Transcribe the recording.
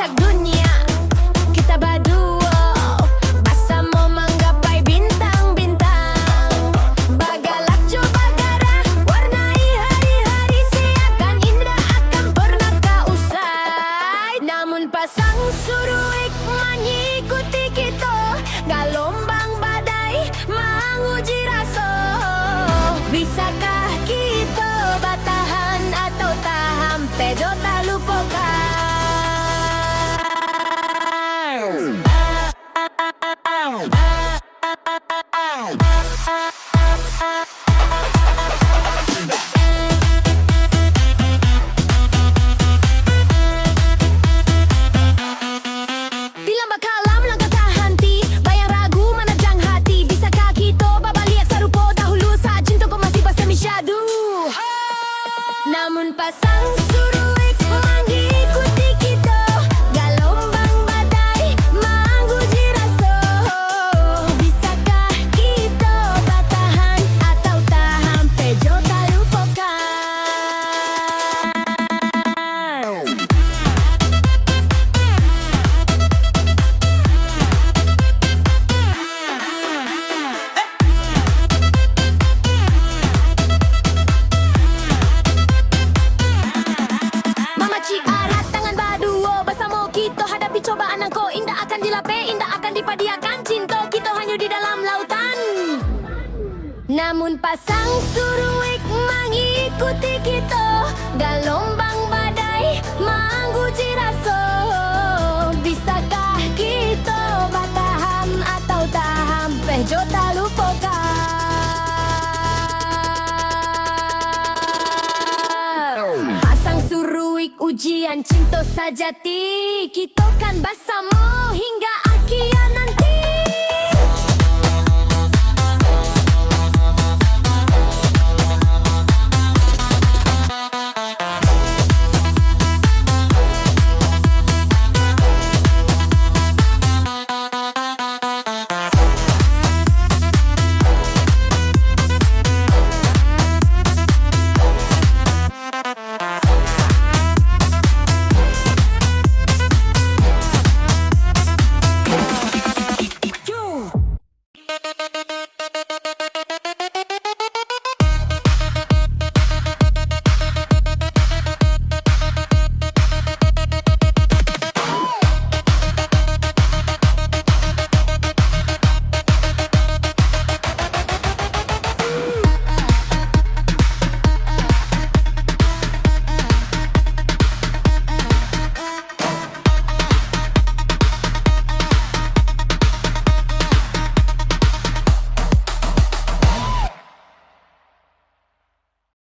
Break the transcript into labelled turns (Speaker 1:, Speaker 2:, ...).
Speaker 1: puncak dunia. Kita berdua bersama menggapai bintang-bintang. Bagalak coba gara, warnai hari-hari seakan indah akan pernah tak usai. Namun pasang suruik mengikuti kita, gelombang badai menguji rasa. Bisakah kita bertahan atau tak sampai jauh tak lupakan? Bila bakalam langkah tak henti, bayang ragu menerjang hati. Bisakah kita berbalik serupa dahulu saat cinta kau masih bersemi syadu? Namun pasang suruik mengikuti kita, gelombang badai menguji rasa. Bisakah kita bertahan atau tak sampai jauh tak lupakan? Mamaci arat tangan berdua bersama kita hadapi cobaan yang kau indah akan dilapih, indah akan dipadiakan. Cinta kita hanyut di dalam lautan. Namun pasang suruik mengikuti kita, gelombang badai menguji rasa. Bisakah kita bertahan atau tak sampai jauh tak lupakan? Pasang suruik ujian cinta sajati, kita kan bersama hingga